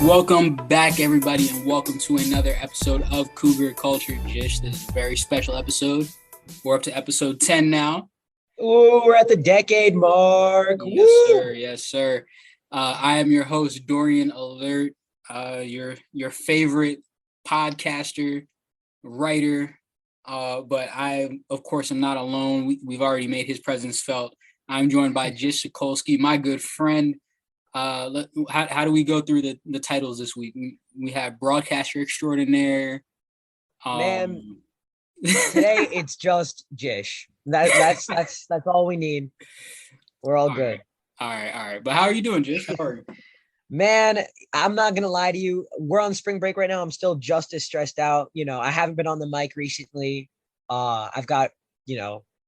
Welcome back, everybody, and welcome to another episode of Cougar Culture Jish. This is a very special episode. We're up to episode 10 now. Ooh, we're at the decade mark. Yes, Woo! sir. Yes, sir. I am your host, Dorian Alert, your favorite podcaster, writer. But I, of course, am not alone. We've already made his presence felt. I'm joined by Jish Sikolski, my good friend. How do we go through the titles this week? We have broadcaster extraordinaire. Man, today it's just Jish. That's all we need. We're all good. All right. But how are you doing, Jish? How are you? Man, I'm not gonna lie to you. We're on spring break right now. I'm still just as stressed out. I haven't been on the mic recently. I've got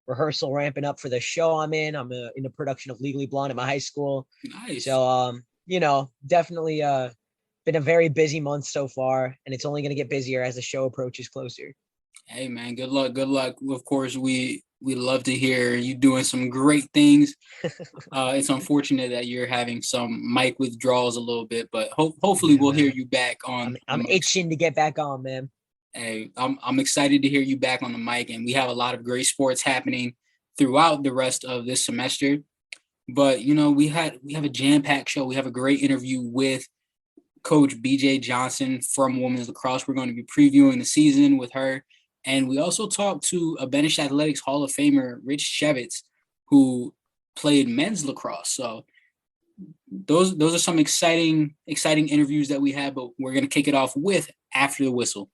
rehearsal ramping up for the show I'm in. I'm in a production of Legally Blonde at my high school. Nice. So, definitely been a very busy month so far, and it's only going to get busier as the show approaches closer. Hey, man, good luck. Good luck. Of course, we love to hear you doing some great things. It's unfortunate that you're having some mic withdrawals a little bit, but hopefully we'll hear you back on. I'm itching to get back on, man. Hey, I'm excited to hear you back on the mic, and we have a lot of great sports happening throughout the rest of this semester. But we have a jam-packed show. We have a great interview with Coach BJ Johnson from Women's Lacrosse. We're going to be previewing the season with her, and we also talked to a Benish Athletics Hall of Famer, Rich Cheifitz, who played men's lacrosse. So those are some exciting interviews that we have. But we're going to kick it off with After the Whistle.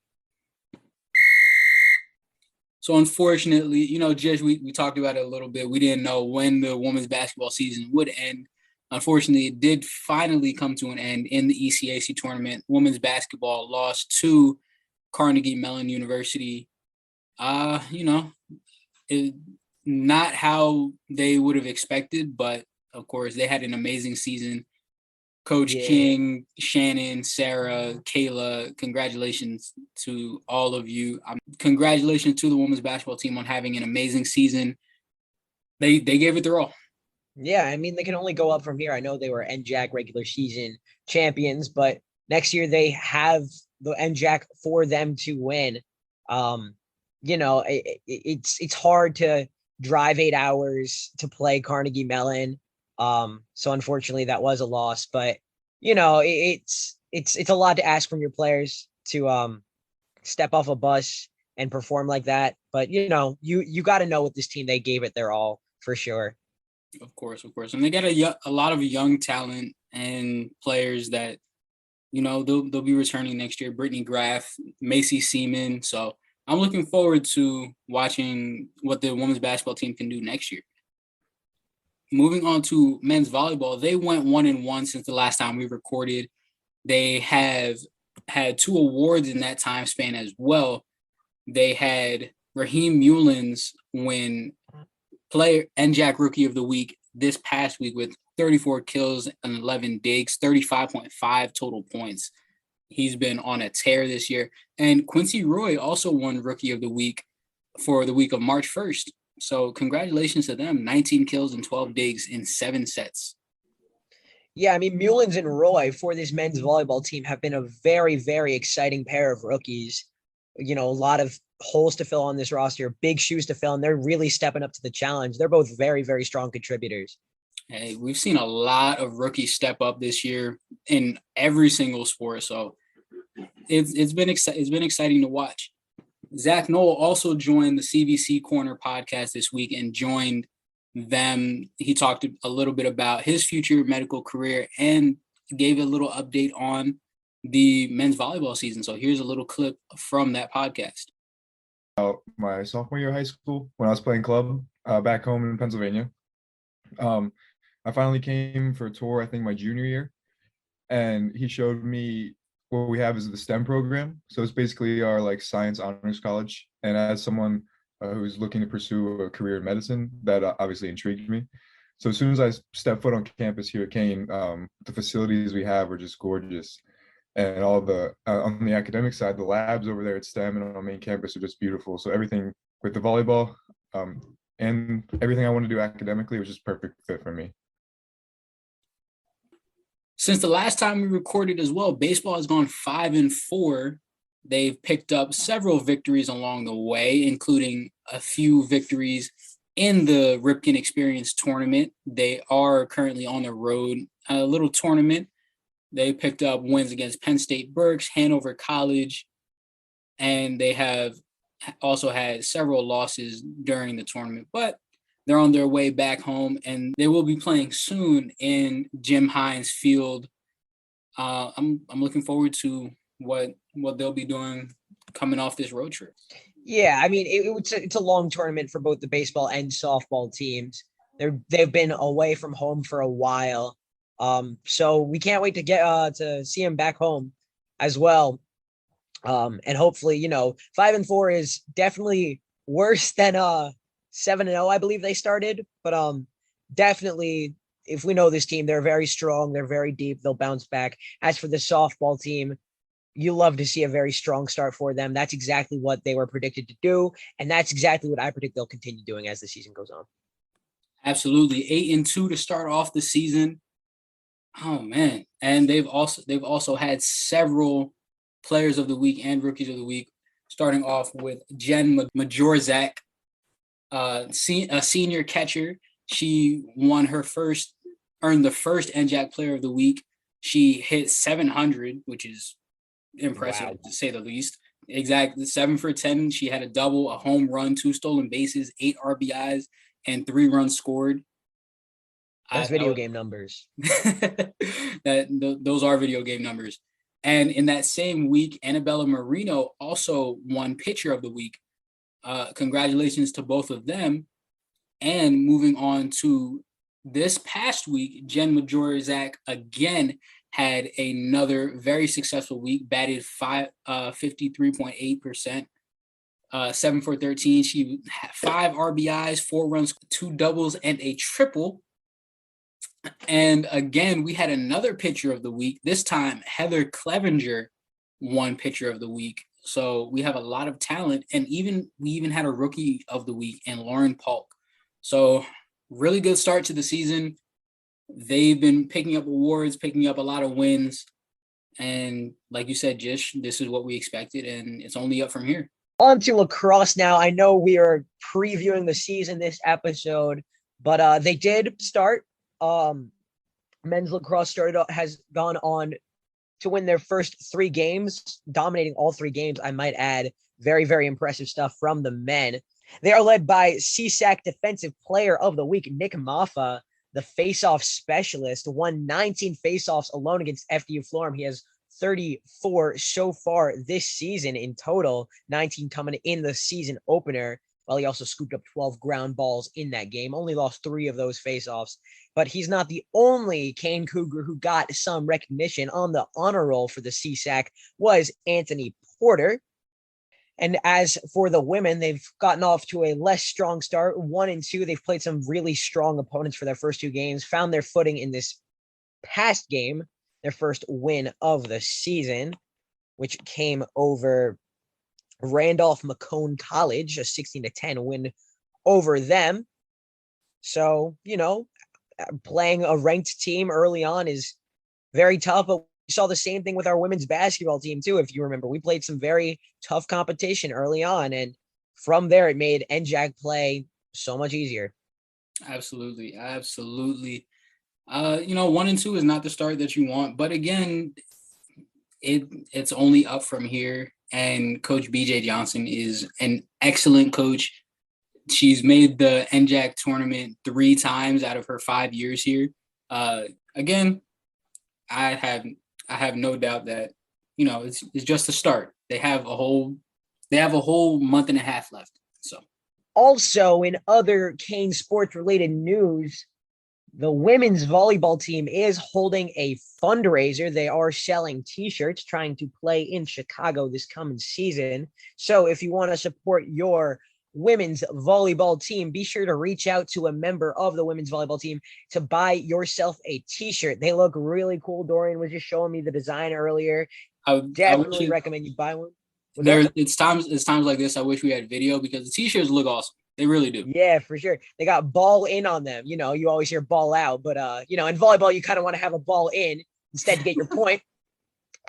So unfortunately, Jish, we talked about it a little bit. We didn't know when the women's basketball season would end. Unfortunately, it did finally come to an end in the ECAC tournament. Women's basketball lost to Carnegie Mellon University. Not how they would have expected, but of course they had an amazing season. Coach King, Shannon, Sarah, Kayla, congratulations to all of you. Congratulations to the women's basketball team on having an amazing season. They gave it their all. Yeah, I mean, they can only go up from here. I know they were NJAC regular season champions, but next year they have the NJAC for them to win. It's hard to drive 8 hours to play Carnegie Mellon. So unfortunately that was a loss, but it's a lot to ask from your players to step off a bus and perform like that. But you got to know with this team, they gave it their all for sure. Of course. And they got a lot of young talent and players that, they'll be returning next year. Brittany Graff, Macy Seaman. So I'm looking forward to watching what the women's basketball team can do next year. Moving on to men's volleyball, they went 1-1 since the last time we recorded. They have had 2 awards in that time span as well. They had Raheem Mullins win player NJAC Rookie of the Week this past week with 34 kills and 11 digs, 35.5 total points. He's been on a tear this year. And Quincy Roy also won Rookie of the Week for the week of March 1st. So congratulations to them. 19 kills and 12 digs in 7 sets. Yeah, I mean, Mullins and Roy for this men's volleyball team have been a very, very exciting pair of rookies. A lot of holes to fill on this roster, big shoes to fill, and they're really stepping up to the challenge. They're both very, very strong contributors. Hey, we've seen a lot of rookies step up this year in every single sport. So it's been exciting to watch. Zach Knoll also joined the CVC Corner podcast this week and joined them. He talked a little bit about his future medical career and gave a little update on the men's volleyball season. So here's a little clip from that podcast. My sophomore year of high school, when I was playing club back home in Pennsylvania, I finally came for a tour, I think my junior year, and he showed me what we have is the STEM program. So it's basically our like science honors college. And as someone who's looking to pursue a career in medicine, that obviously intrigued me. So as soon as I stepped foot on campus here at Kean, the facilities we have are just gorgeous. And all the on the academic side, the labs over there at STEM and on our main campus are just beautiful. So everything with the volleyball and everything I want to do academically was just perfect fit for me. Since the last time we recorded as well, baseball has gone 5-4. They've picked up several victories along the way, including a few victories in the Ripken Experience tournament. They are currently on the road, a little tournament. They picked up wins against Penn State Berks, Hanover College, and they have also had several losses during the tournament, but they're on their way back home, and they will be playing soon in Jim Hines Field. I'm looking forward to what they'll be doing coming off this road trip. Yeah, I mean, it's a long tournament for both the baseball and softball teams. They've been away from home for a while, so we can't wait to get to see them back home as well. And hopefully, 5-4 is definitely worse than 7-0, I believe they started, but definitely, if we know this team, they're very strong, they're very deep, they'll bounce back. As for the softball team, you love to see a very strong start for them. That's exactly what they were predicted to do, and that's exactly what I predict they'll continue doing as the season goes on. Absolutely, 8-2 to start off the season. Oh man, and they've also had several players of the week and rookies of the week, starting off with Jen Majorzak, a senior catcher. She earned the first NJAC Player of the Week. She hit 700, which is impressive to say the least. Exactly, 7 for 10. She had a double, a home run, 2 stolen bases, 8 RBIs, and 3 runs scored. That's video game numbers. Those are video game numbers. And in that same week, Annabella Marino also won Pitcher of the Week. Congratulations to both of them. And moving on to this past week, Jen Majorzak again had another very successful week, batted 53.8%, 7 for 13. She had 5 RBIs, 4 runs, 2 doubles, and a triple. And again, we had another Pitcher of the Week. This time, Heather Clevenger won Pitcher of the Week. So we have a lot of talent, and we even had a Rookie of the Week in Lauren Polk. So really good start to the season. They've been picking up awards, picking up a lot of wins. And like you said, Jish, this is what we expected, and it's only up from here. On to lacrosse now. I know we are previewing the season this episode, but they did start. Men's lacrosse has gone on to win their first 3 games, dominating all 3 games. I might add, very, very impressive stuff from the men. They are led by CSAC Defensive Player of the Week, Nick Maffa, the face-off specialist, won 19 face-offs alone against FDU Florham. He has 34 so far this season in total, 19 coming in the season opener, while he also scooped up 12 ground balls in that game. Only lost 3 of those face-offs, but he's not the only Kean Cougar who got some recognition. On the honor roll for the CSAC was Anthony Porter. And as for the women, they've gotten off to a less strong start, 1-2. They've played some really strong opponents for their first 2 games, found their footing in this past game, their first win of the season, which came over Randolph Macomb College, a 16-10 win over them. So, playing a ranked team early on is very tough, but we saw the same thing with our women's basketball team too. If you remember, we played some very tough competition early on, and from there it made NJAC play so much easier. Absolutely. 1-2 is not the start that you want, but again, it's only up from here. And Coach BJ Johnson is an excellent coach. She's made the NJAC tournament 3 times out of her 5 years here. Again, I have no doubt that it's just a start. They have a whole month and a half left. So, also in other Kean sports related news, The women's volleyball team is holding a fundraiser. They are selling t-shirts, trying to play in Chicago this coming season. So if you want to support your women's volleyball team, be sure to reach out to a member of the women's volleyball team to buy yourself a t-shirt. They look really cool. Dorian was just showing me the design earlier. I would definitely recommend you buy one. It's times like this I wish we had video, because the t-shirts look awesome. They really do. Yeah, for sure. They got ball in on them. You know, you always hear ball out, but in volleyball, you kind of want to have a ball in instead to get your point.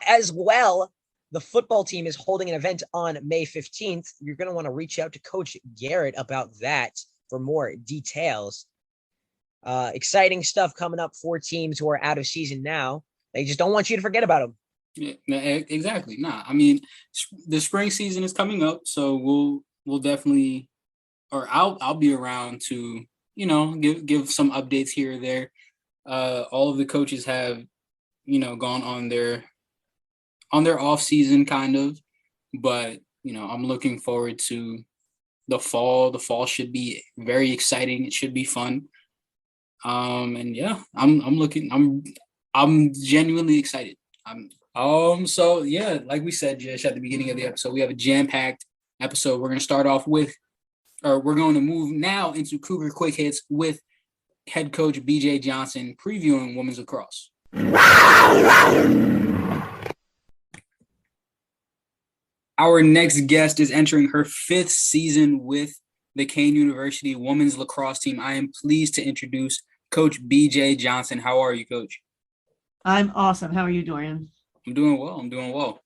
As well, the football team is holding an event on May 15th. You're going to want to reach out to Coach Garrett about that for more details. Exciting stuff coming up for teams who are out of season now. They just don't want you to forget about them. Yeah, exactly. Nah, I mean, the spring season is coming up, so we'll definitely, or I'll be around to, give some updates here or there. All of the coaches have, gone on their off season kind of, but I'm looking forward to the fall. The fall should be very exciting. It should be fun. And yeah, I'm genuinely excited. So yeah, like we said, Jish, at the beginning of the episode, we have a jam-packed episode. We're going to move now into Cougar Quick Hits with head coach BJ Johnson previewing women's lacrosse. Our next guest is entering her 5th season with the Kean University women's lacrosse team. I am pleased to introduce Coach BJ Johnson. How are you, Coach? I'm awesome. How are you, Dorian? I'm doing well.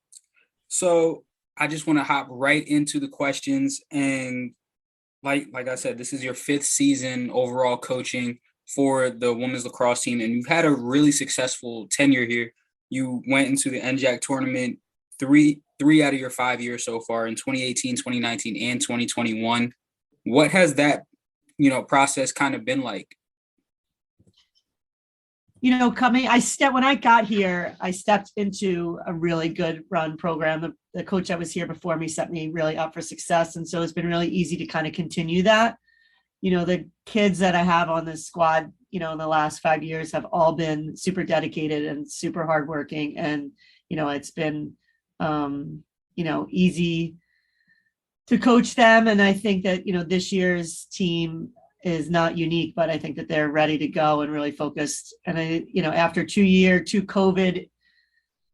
So I just want to hop right into the questions. And like I said, this is your 5th season overall coaching for the women's lacrosse team, and you've had a really successful tenure here. You went into the NJAC tournament three out of your 5 years so far in 2018, 2019, and 2021. What has that, process kind of been like? When I got here, I stepped into a really good run program. The coach that was here before me set me really up for success. And so it's been really easy to kind of continue that. The kids that I have on this squad, in the last 5 years have all been super dedicated and super hardworking. And, it's been, easy to coach them. And I think that, this year's team is not unique, but I think that they're ready to go and really focused. And after 2 COVID,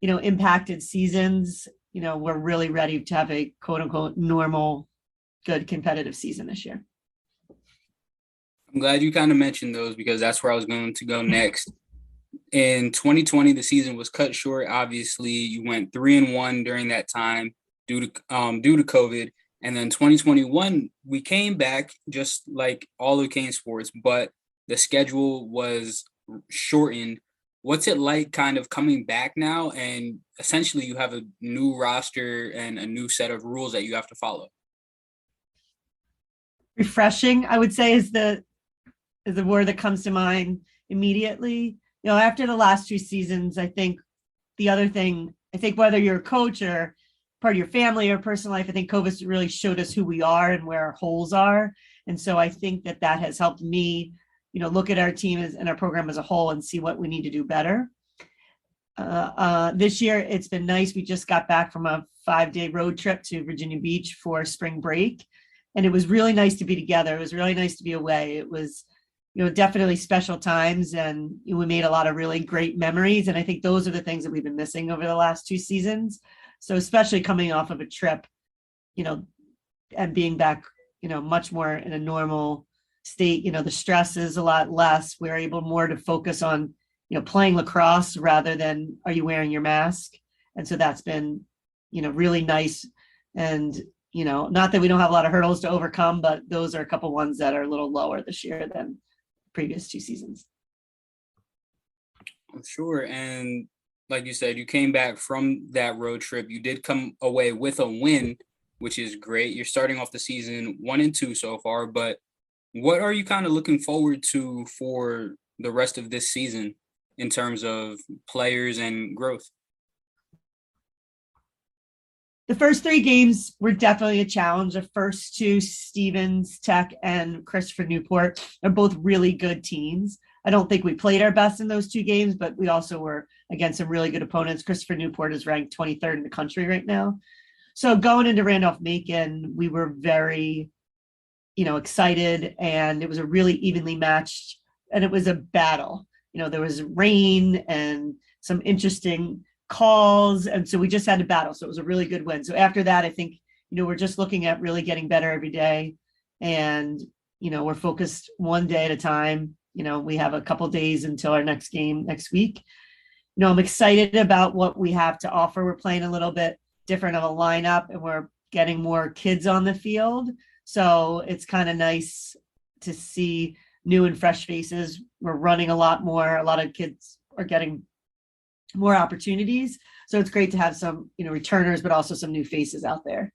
impacted seasons, we're really ready to have a quote unquote normal, good competitive season this year. I'm glad you kind of mentioned those, because that's where I was going to go next. In 2020, the season was cut short. Obviously, you went 3-1 during that time due to COVID. And then 2021, we came back just like all of Kean sports, but the schedule was shortened. What's it like kind of coming back now? And essentially you have a new roster and a new set of rules that you have to follow. Refreshing, I would say, is the word that comes to mind immediately. After the last 2 seasons, I think whether you're a coach or part of your family or personal life, I think COVID really showed us who we are and where our holes are. And so I think that has helped me, look at our team and our program as a whole and see what we need to do better. This year, it's been nice. We just got back from a 5-day road trip to Virginia Beach for spring break. And it was really nice to be together. It was really nice to be away. It was, definitely special times, and we made a lot of really great memories. And I think those are the things that we've been missing over the last 2 seasons. So especially coming off of a trip, and being back, much more in a normal state, the stress is a lot less. We're able more to focus on, playing lacrosse rather than are you wearing your mask? And so that's been, really nice. And, not that we don't have a lot of hurdles to overcome, but those are a couple ones that are a little lower this year than previous 2 seasons. Sure. And like you said, you came back from that road trip. You did come away with a win, which is great. You're starting off the season 1-2 so far, but what are you kind of looking forward to for the rest of this season in terms of players and growth? The first 3 games were definitely a challenge. The first 2, Stevens Tech and Christopher Newport, are both really good teams. I don't think we played our best in those 2 games, but we also were against some really good opponents. Christopher Newport is ranked 23rd in the country right now. So going into Randolph-Macon, we were very, excited, and it was a really evenly matched, and it was a battle. There was rain and some interesting calls, and so we just had to battle. So it was a really good win. So after that, I think, we're just looking at really getting better every day, and we're focused one day at a time. We have a couple days until our next game next week. I'm excited about what we have to offer. We're playing a little bit different of a lineup, and we're getting more kids on the field. So it's kind of nice to see new and fresh faces. We're running a lot more. A lot of kids are getting more opportunities. So it's great to have some, returners, but also some new faces out there.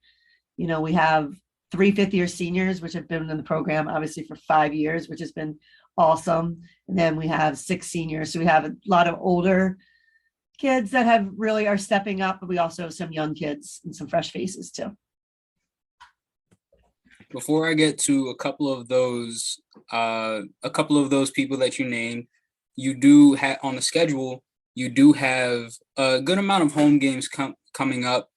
We have 3 fifth-year seniors, which have been in the program obviously for 5 years, which has been awesome. And then we have 6 seniors. So we have a lot of older kids that have really are stepping up, but we also have some young kids and some fresh faces too. Before I get to a couple of those people that you named, you do have on the schedule, you do have a good amount of home games coming up.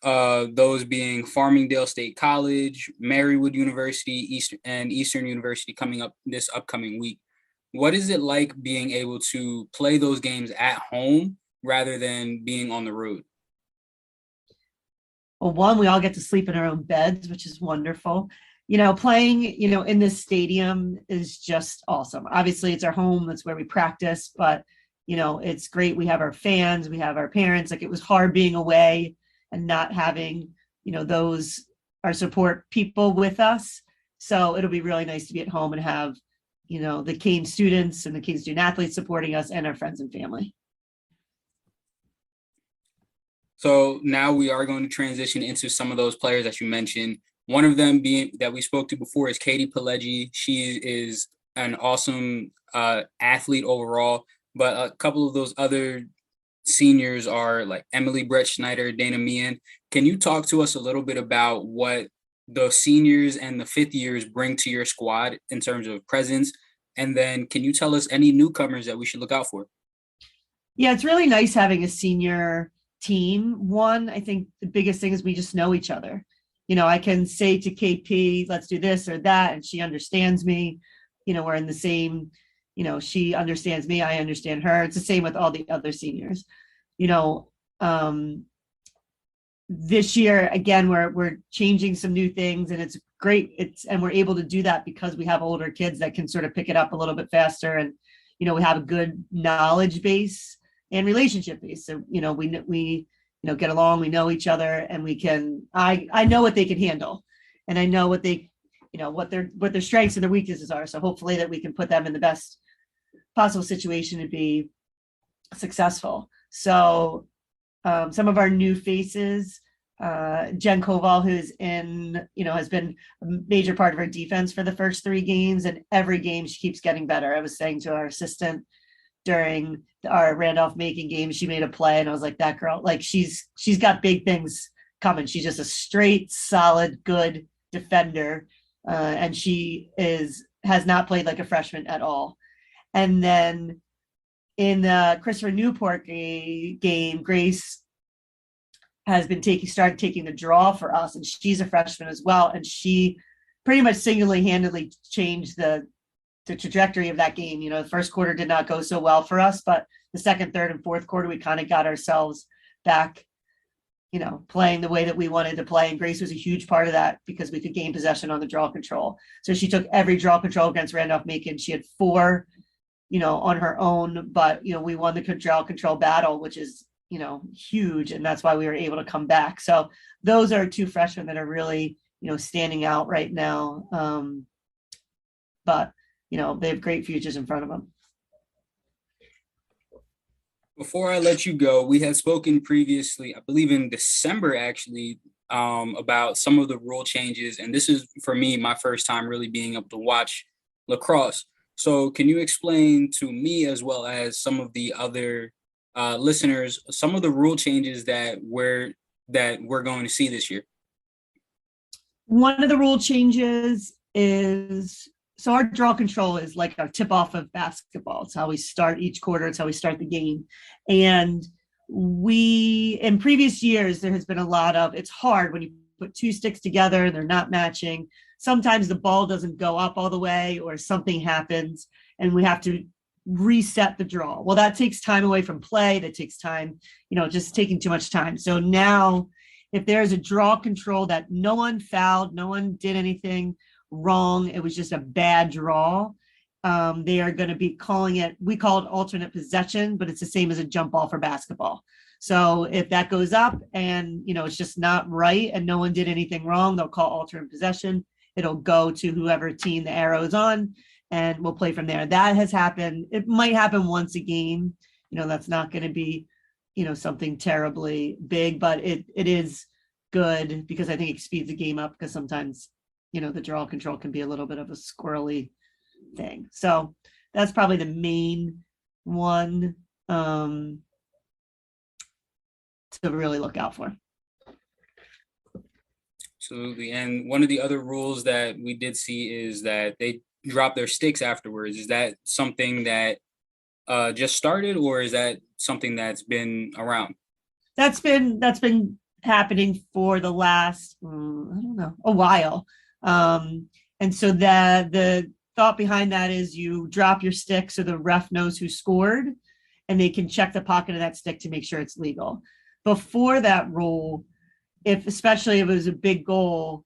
Those being Farmingdale State College, Marywood University, Eastern University coming up this upcoming week. What is it like being able to play those games at home rather than being on the road? Well, one, we all get to sleep in our own beds, which is wonderful. Playing, in this stadium is just awesome. Obviously, it's our home. That's where we practice, but, it's great. We have our fans, we have our parents. Like, it was hard being away and not having, our support people with us. So it'll be really nice to be at home and have, the Kean students and the Kean student athletes supporting us and our friends and family. So now we are going to transition into some of those players that you mentioned. One of them being that we spoke to before is Katie Pileggi. She is an awesome athlete overall, but a couple of those other seniors are like Emily Brett Schneider, Dana Meehan. Can you talk to us a little bit about what the seniors and the 5th years bring to your squad in terms of presence? And then can you tell us any newcomers that we should look out for? Yeah, it's really nice having a senior team. One, I think the biggest thing is we just know each other. I can say to KP, let's do this or that, and she understands me. We're in the same, she understands me, I understand her. It's the same with all the other seniors. This year, again, we're changing some new things, and it's great. And we're able to do that because we have older kids that can sort of pick it up a little bit faster, and we have a good knowledge base and relationship base. So we get along, we know each other, and we can. I know what they can handle, and I know what they, what their strengths and their weaknesses are. So hopefully that we can put them in the best possible situation to be successful. So some of our new faces, Jen Koval, who's has been a major part of our defense for the first 3 games, and every game she keeps getting better. I was saying to our assistant during our Randolph-Macon game, she made a play, and I was like, that girl, like she's got big things coming. She's just a straight, solid, good defender, and she has not played like a freshman at all. And then in the Christopher Newport game, Grace has been started taking the draw for us, and she's a freshman as well. And she pretty much single-handedly changed the trajectory of that game. The first quarter did not go so well for us, but the second, third, and fourth quarter, we kind of got ourselves back, playing the way that we wanted to play. And Grace was a huge part of that because we could gain possession on the draw control. So she took every draw control against Randolph-Macon. She had 4, on her own, but, we won the draw control battle, which is, huge. And that's why we were able to come back. So those are 2 freshmen that are really, standing out right now. But, they have great futures in front of them. Before I let you go, we had spoken previously, I believe in December actually, about some of the rule changes. And this is, for me, my first time really being able to watch lacrosse. So can you explain to me, as well as some of the other listeners, some of the rule changes that we're going to see this year? One of the rule changes is so our draw control is like our tip off of basketball. It's how we start each quarter. It's how we start the game. And in previous years, there has been a lot of, it's hard when you put two sticks together and they're not matching. Sometimes the ball doesn't go up all the way or something happens and we have to reset the draw. Well, that takes time away from play. That takes time, just taking too much time. So now if there's a draw control that no one fouled, no one did anything wrong, it was just a bad draw, they are going to be calling it, we call it alternate possession, but it's the same as a jump ball for basketball. So if that goes up and, it's just not right and no one did anything wrong, they'll call alternate possession. It'll go to whoever team the arrow is on and we'll play from there. That has happened. It might happen once a game. That's not going to be, something terribly big, but it is good because I think it speeds the game up because sometimes, the draw control can be a little bit of a squirrely thing. So that's probably the main one to really look out for. Absolutely. And one of the other rules that we did see is that they drop their sticks afterwards. Is that something that just started, or is that something that's been around? That's been happening for the last, I don't know, a while. And so the thought behind that is you drop your stick so the ref knows who scored and they can check the pocket of that stick to make sure it's legal. Before that rule, especially if it was a big goal,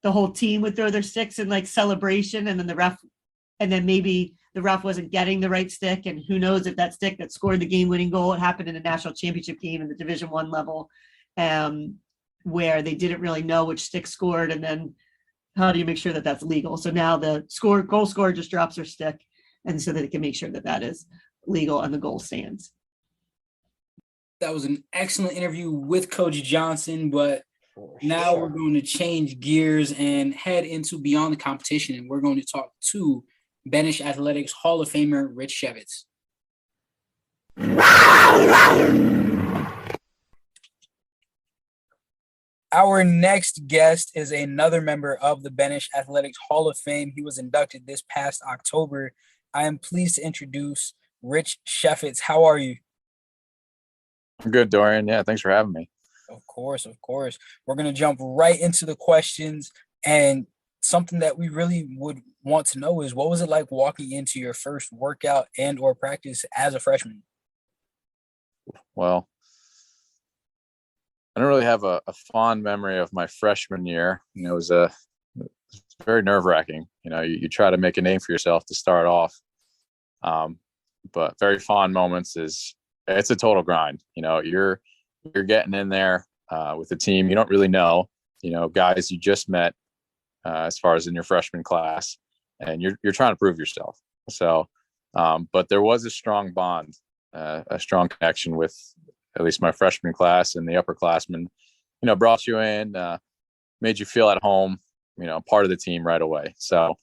the whole team would throw their sticks in like celebration, and then maybe the ref wasn't getting the right stick, and who knows if that stick that scored the game-winning goal. It happened in a national championship game in the Division I level, where they didn't really know which stick scored, and then how do you make sure that that's legal? So now the goal scorer just drops their stick, and so that it can make sure that that is legal and the goal stands. That was an excellent interview with Coach Johnson, but now we're going to change gears and head into Beyond the Competition, and we're going to talk to Benish Athletics Hall of Famer Rich Cheifitz. Our next guest is another member of the Benish Athletics Hall of Fame. He was inducted this past October. I am pleased to introduce Rich Cheifitz. How are you? I'm good, Dorian. Yeah, thanks for having me. Of course. We're going to jump right into the questions. And something that we really would want to know is, what was it like walking into your first workout and or practice as a freshman? Well, I don't really have a fond memory of my freshman year. It was very nerve-wracking. You try to make a name for yourself to start off. But very fond moments it's a total grind. You're getting in there with a team you don't really know, guys you just met as far as in your freshman class, and you're trying to prove yourself. So, but there was a strong bond, a strong connection with at least my freshman class, and the upperclassmen, brought you in, made you feel at home, part of the team right away. So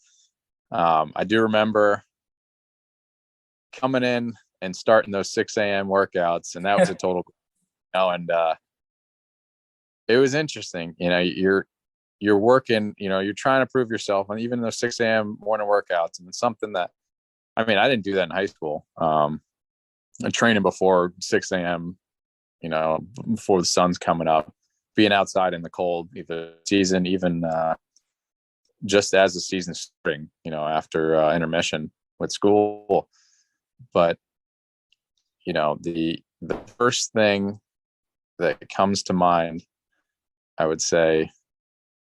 I do remember coming in and starting those 6 a.m. workouts, and that was a total, and it was interesting. You're working, you're trying to prove yourself, and even those 6 a.m. morning workouts, and it's something that, I didn't do that in high school. Training before 6 a.m., before the sun's coming up, being outside in the cold, either season, even just as the season's starting, after intermission with school. But the first thing that comes to mind, I would say,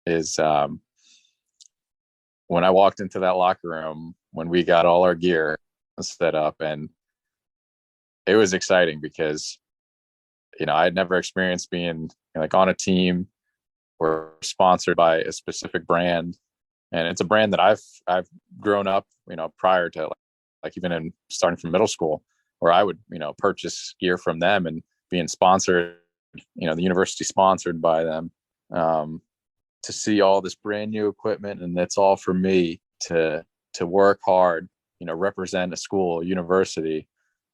is when I walked into that locker room when we got all our gear set up, and it was exciting because I had never experienced being on a team or sponsored by a specific brand, and it's a brand that I've grown up prior to like even in starting from middle school, where I would purchase gear from them and being sponsored, the university sponsored by them, to see all this brand new equipment, and it's all for me to work hard, represent a school, a university,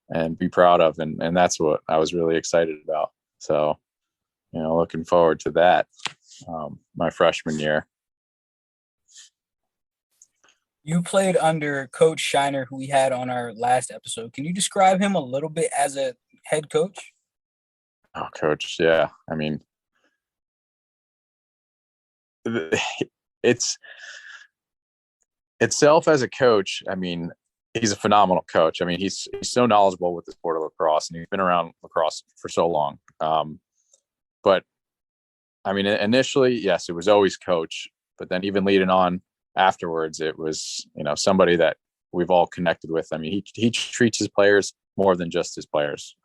and be proud of. And that's what I was really excited about. So, looking forward to that, my freshman year. You played under Coach Shiner, who we had on our last episode. Can you describe him a little bit as a head coach? Oh, coach. Yeah. I mean, it's itself as a coach. I mean, he's a phenomenal coach. I mean, he's so knowledgeable with the sport of lacrosse, and he's been around lacrosse for so long. But I mean, initially, yes, it was always coach, but then even leading on afterwards, it was, somebody that we've all connected with. I mean, he treats his players more than just his players.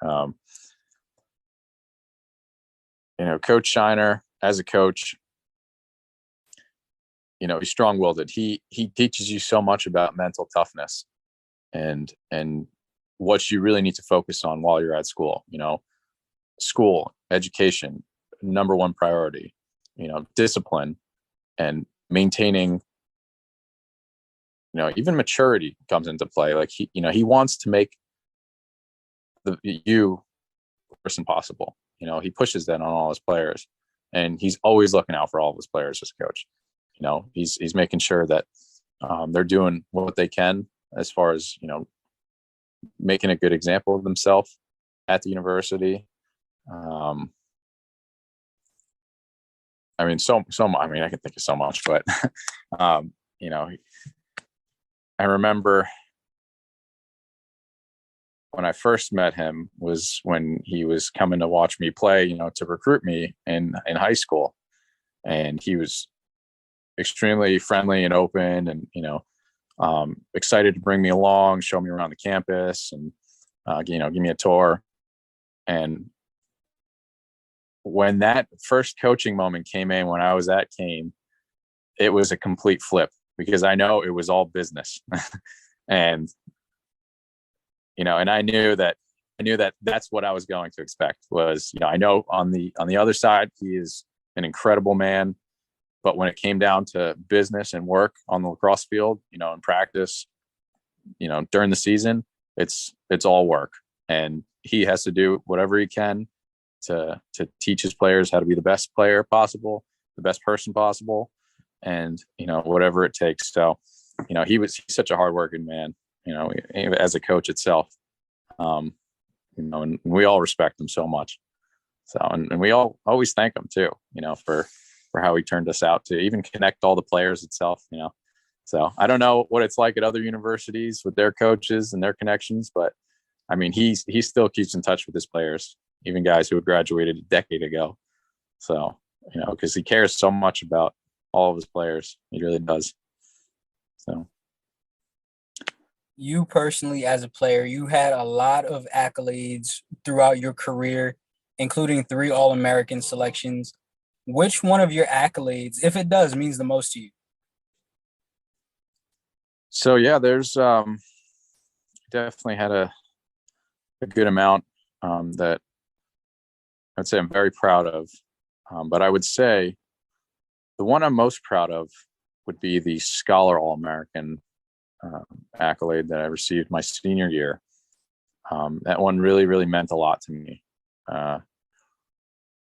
Coach Shiner as a coach, he's strong-willed. He teaches you so much about mental toughness and what you really need to focus on while you're at school. School, education, number one priority, discipline and maintaining, even maturity comes into play. Like he wants to make you the person possible. He pushes that on all his players, and he's always looking out for all of his players as a coach. He's making sure that they're doing what they can as far as, making a good example of themselves at the university. I mean, I can think of so much, but, I remember when I first met him was when he was coming to watch me play, to recruit me in high school. And he was extremely friendly and open and, excited to bring me along, show me around the campus and, give me a tour. And when that first coaching moment came in, when I was at Kean, it was a complete flip because I know it was all business. And, and I knew that that's what I was going to expect was, I know on the other side, he is an incredible man, but when it came down to business and work on the lacrosse field, in practice, during the season, it's all work, and he has to do whatever he can to teach his players how to be the best player possible, the best person possible, and, whatever it takes. So, he's such a hardworking man, as a coach itself, and we all respect him so much. So, and we all always thank him too, for how he turned us out to even connect all the players itself, So I don't know what it's like at other universities with their coaches and their connections, but I mean, he still keeps in touch with his players, even guys who had graduated a decade ago. So, because he cares so much about all of his players. He really does. So. You personally, as a player, you had a lot of accolades throughout your career, including 3 All-American selections. Which one of your accolades, if it does, means the most to you? So, yeah, there's definitely had a good amount that I'd say I'm very proud of. But I would say the one I'm most proud of would be the Scholar All-American accolade that I received my senior year. That one really, really meant a lot to me. I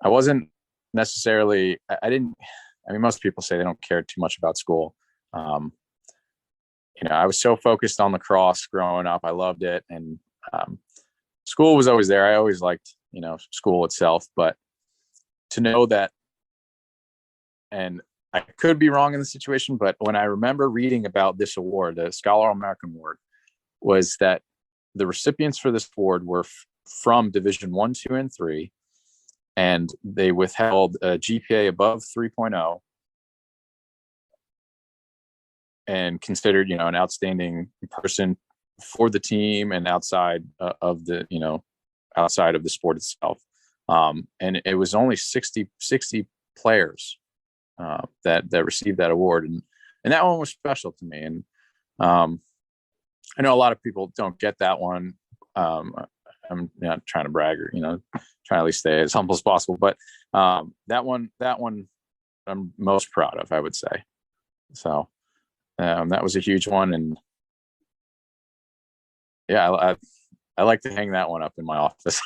wasn't necessarily, I mean, most people say they don't care too much about school. I was so focused on lacrosse growing up. I loved it. And school was always there. I always liked, school itself, but to know that, and I could be wrong in the situation, but when I remember reading about this award, the Scholar All-American Award, was that the recipients for this award were from Division 1, 2, and 3, and they withheld a GPA above 3.0 and considered, an outstanding person for the team and outside of the sport itself. And it was only 60 players that received that award, and that one was special to me. And I know a lot of people don't get that one. I'm not trying to brag or trying to at least stay as humble as possible, but that one I'm most proud of, I would say. So that was a huge one, and yeah, I like to hang that one up in my office.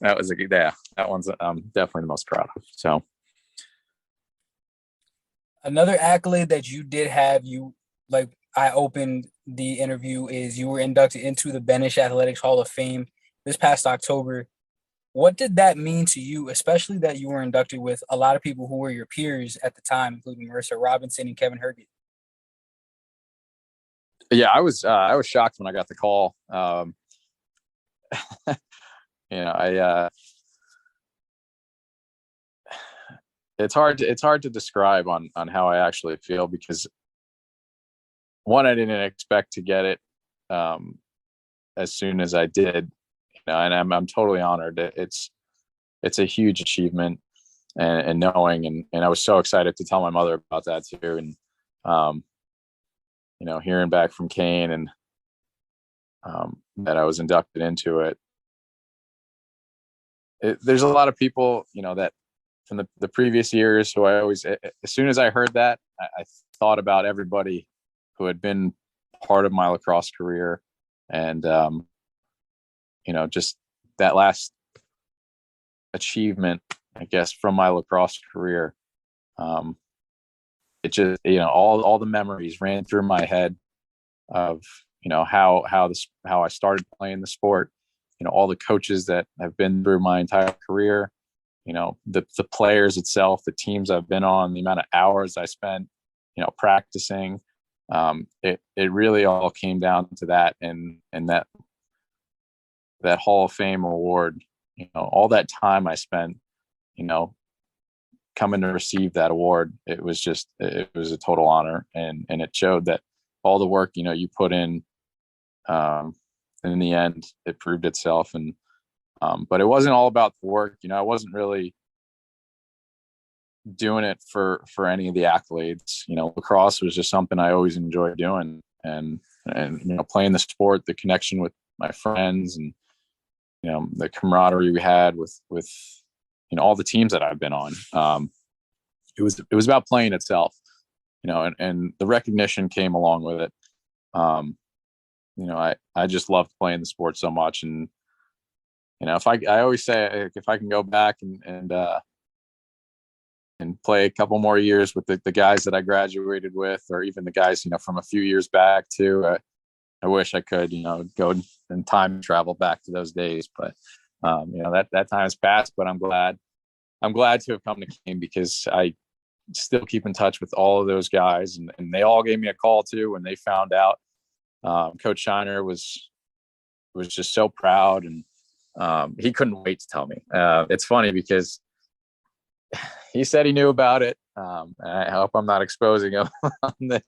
That was that one's definitely the most proud of. So. Another accolade that you did have, you like I opened the interview is you were inducted into the Benish Athletics Hall of Fame this past October. What did that mean to you, especially that you were inducted with a lot of people who were your peers at the time, including Marissa Robinson and Kevin Herget? Yeah, I was shocked when I got the call. It's hard to describe on how I actually feel, because one, I didn't expect to get it as soon as I did, and I'm totally honored. It's a huge achievement, and knowing, and I was so excited to tell my mother about that too, and hearing back from Kean and that I was inducted into it. There's a lot of people, that from the previous years who I always, as soon as I heard that, I thought about everybody who had been part of my lacrosse career, and just that last achievement, I guess, from my lacrosse career. It just, all the memories ran through my head of, how I started playing the sport, all the coaches that have been through my entire career, the players itself, the teams I've been on, the amount of hours I spent, practicing. It really all came down to that, and that Hall of Fame award, all that time I spent, coming to receive that award. It was a total honor, and it showed that all the work, you put in the end, it proved itself. And but it wasn't all about the work. I wasn't really doing it for any of the accolades. Lacrosse was just something I always enjoyed doing, and playing the sport, the connection with my friends, and the camaraderie we had with all the teams that I've been on. It was about playing itself, and the recognition came along with it. I just loved playing the sport so much, and if I always say, if I can go back and play a couple more years with the guys that I graduated with, or even the guys from a few years back too, I wish I could go and time travel back to those days. But that time has passed. But I'm glad to have come to Kean, because I still keep in touch with all of those guys, and they all gave me a call too when they found out. Coach Shiner was just so proud, and he couldn't wait to tell me. It's funny because he said he knew about it. I hope I'm not exposing him on this.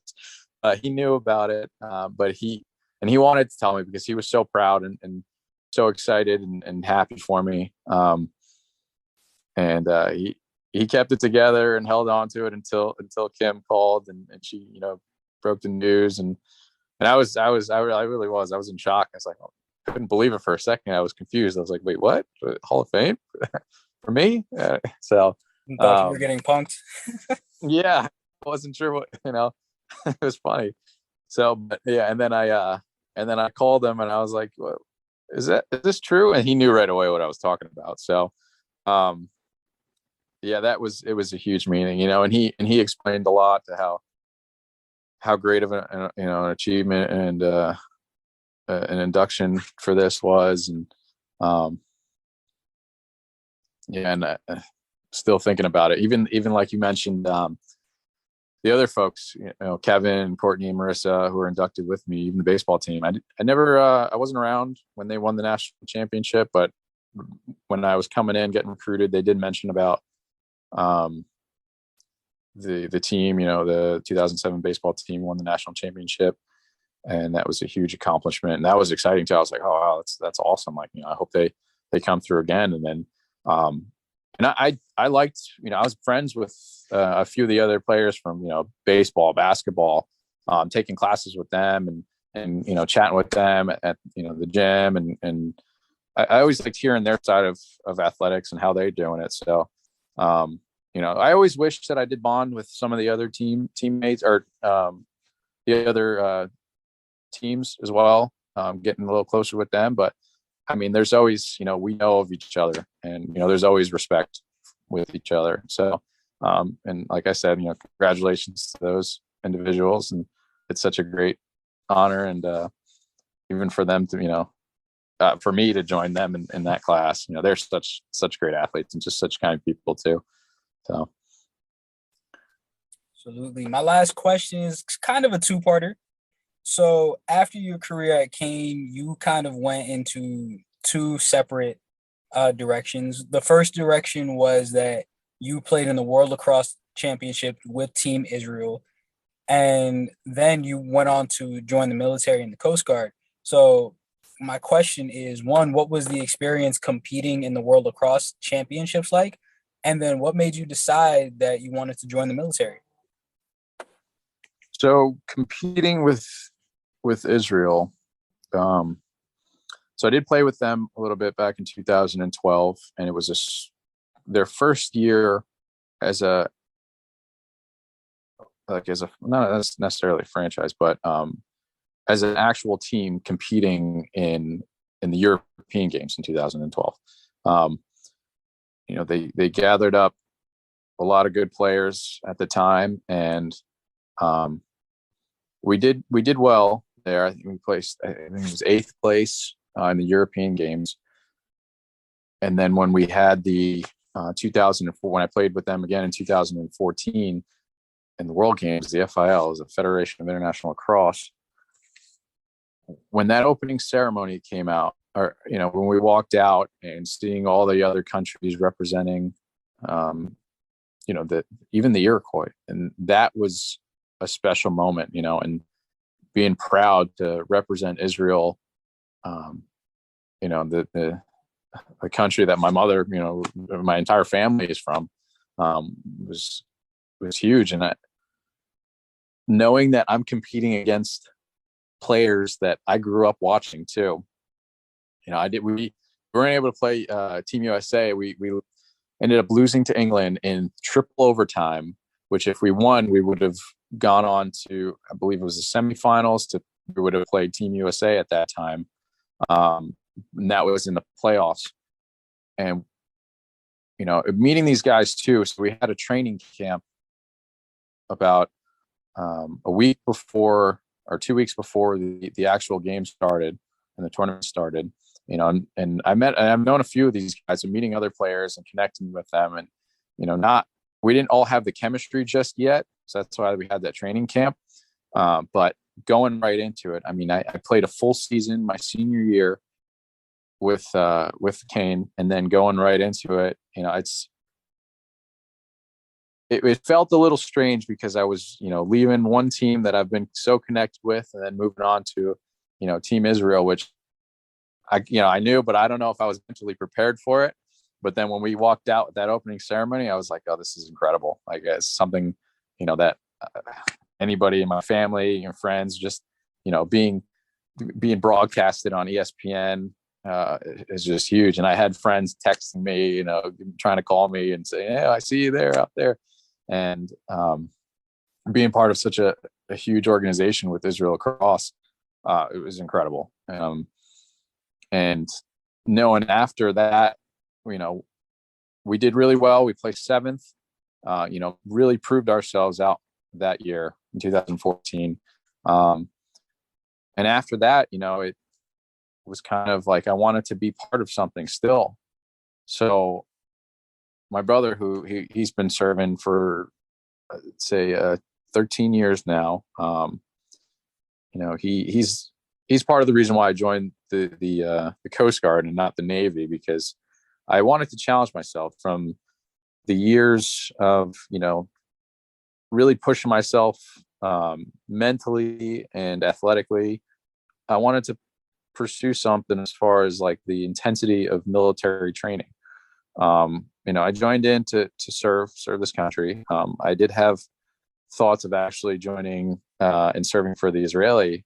He knew about it, but he wanted to tell me because he was so proud and so excited and happy for me. He kept it together and held on to it until Kim called and she, broke the news. And I really was in shock. I was like, I couldn't believe it for a second. I was confused. I was like, wait, what? Hall of Fame for me? So Thought you were getting punked. Yeah, I wasn't sure what, it was funny. So, but yeah. And then I called him and I was like, well, is this true? And he knew right away what I was talking about. So, yeah, it was a huge meeting, and he explained a lot to how great of an achievement and an induction for this was. And still thinking about it, even like you mentioned, the other folks, Kevin, Courtney, and Marissa, who were inducted with me, even the baseball team. I wasn't around when they won the national championship, but when I was coming in, getting recruited, they did mention about the team. The 2007 baseball team won the national championship, and that was a huge accomplishment, and that was exciting too. I was like, oh wow, that's awesome. Like, I hope they come through again. And then and I liked, I was friends with a few of the other players from, baseball, basketball, taking classes with them and chatting with them at the gym. And I always liked hearing their side of athletics and how they're doing it. So, I always wish that I did bond with some of the other teammates or the other teams as well, getting a little closer with them. But I mean, there's always, we know of each other, and, there's always respect with each other. So, and like I said, congratulations to those individuals. And it's such a great honor, and even for them to, for me to join them in that class. They're such great athletes and just such kind people too. So. Absolutely. My last question is kind of a two-parter. So after your career at Kean, you kind of went into two separate directions. The first direction was that you played in the World Lacrosse Championship with Team Israel, and then you went on to join the military and the Coast Guard. So my question is, one, what was the experience competing in the World Lacrosse Championships like? And then what made you decide that you wanted to join the military? So competing with Israel, so I did play with them a little bit back in 2012, and it was their first year as not necessarily a franchise, but as an actual team competing in the European Games in 2012. They gathered up a lot of good players at the time, and we did well there. I think we placed, I think it was 8th place in the European Games. And then when we had the 2004, when I played with them again in 2014 in the World Games, the FIL is the Federation of International Lacrosse. When that opening ceremony came out, or when we walked out and seeing all the other countries representing, even the Iroquois, and that was a special moment, and being proud to represent Israel, the country that my mother, my entire family is from, was huge. And knowing that I'm competing against players that I grew up watching too. We weren't able to play Team USA. We ended up losing to England in triple overtime, which if we won, we would have gone on to, I believe it was the semifinals, we would have played Team USA at that time. And that was in the playoffs. And, meeting these guys too. So we had a training camp about a week before or 2 weeks before the actual game started and the tournament started, and I've known a few of these guys and meeting other players and connecting with them. And, we didn't all have the chemistry just yet. So that's why we had that training camp. But going right into it, I played a full season my senior year with Kean, and then going right into it, it felt a little strange because I was, leaving one team that I've been so connected with and then moving on to, Team Israel, which I knew, but I don't know if I was mentally prepared for it. But then when we walked out with that opening ceremony, I was like, oh, this is incredible. Like, it's something, that anybody in my family and friends, just, being broadcasted on ESPN is just huge. And I had friends texting me, trying to call me and say, hey, I see you there out there. And being part of such a huge organization with Israel Lacrosse, it was incredible. And knowing after that, we did really well. We placed 7th, really proved ourselves out that year in 2014. And after that, it was kind of like I wanted to be part of something still. So my brother, who he's been serving for, say, 13 years now, he's part of the reason why I joined the Coast Guard and not the Navy, because I wanted to challenge myself from the years of, really pushing myself mentally and athletically. I wanted to pursue something as far as like the intensity of military training. I joined in to serve this country. I did have thoughts of actually joining and serving for the Israeli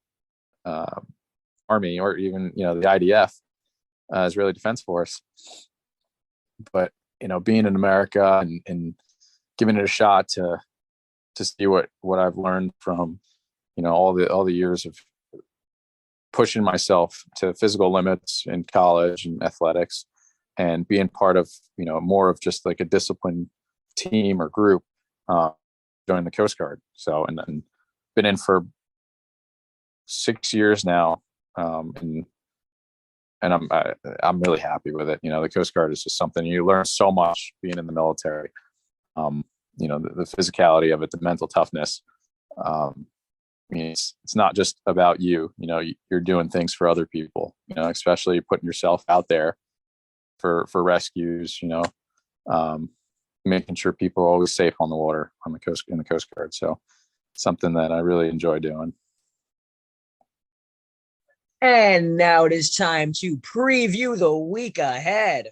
army, or even, the IDF, Israeli Defense Force. But, being in America and giving it a shot to see what I've learned from, all the years of pushing myself to physical limits in college and athletics, and being part of, more of just like a disciplined team or group, joining the Coast Guard. So, and then been in for 6 years now. And I'm really happy with it. The Coast Guard is just something you learn so much being in the military. The physicality of it, the mental toughness. It's not just about you. You're doing things for other people. Especially putting yourself out there for rescues. Making sure people are always safe on the water in the Coast Guard. So something that I really enjoy doing. And now it is time to preview the week ahead.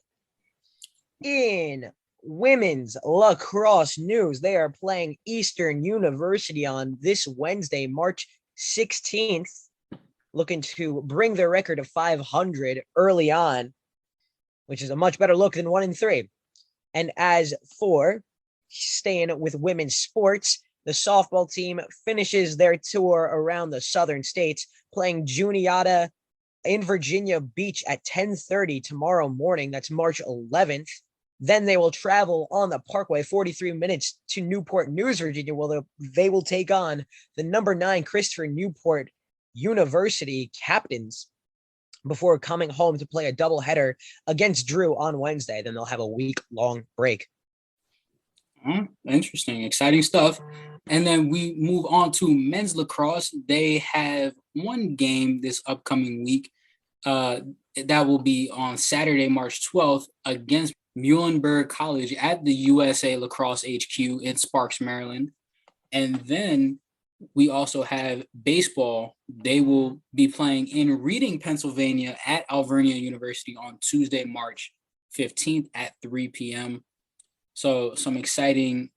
In women's lacrosse news, they are playing Eastern University on this Wednesday, March 16th, looking to bring their record to 500 early on, which is a much better look than 1-3. And as for staying with women's sports, the softball team finishes their tour around the southern states, playing Juniata in Virginia Beach at 10:30 tomorrow morning. That's March 11th. Then they will travel on the Parkway 43 minutes to Newport News, Virginia, where they will take on the number 9 Christopher Newport University Captains before coming home to play a doubleheader against Drew on Wednesday. Then they'll have a week-long break. Interesting, exciting stuff. And then we move on to men's lacrosse. They have one game this upcoming week. That will be on Saturday, March 12th against Muhlenberg College at the USA Lacrosse HQ in Sparks, Maryland. And then we also have baseball. They will be playing in Reading, Pennsylvania at Alvernia University on Tuesday, March 15th at 3 p.m. So some exciting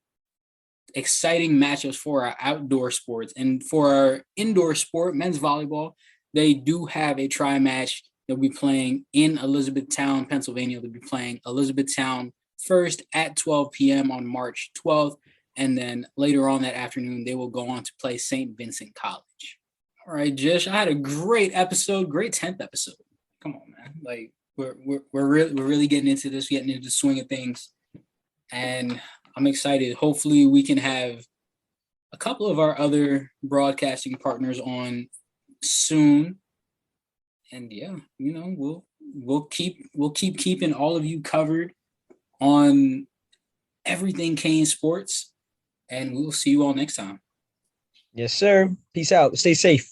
matchups for our outdoor sports. And for our indoor sport, men's volleyball, they do have a tri-match. They'll be playing in Elizabethtown, Pennsylvania. They'll be playing Elizabethtown first at 12 p.m. on March 12th. And then later on that afternoon, they will go on to play St. Vincent College. All right, Jish, I had a great episode, great 10th episode. Come on, man. Like we're really getting into this, getting into the swing of things. And I'm excited. Hopefully we can have a couple of our other broadcasting partners on soon. And yeah, we'll keep keeping all of you covered on everything Kean sports. And we'll see you all next time. Yes, sir. Peace out. Stay safe.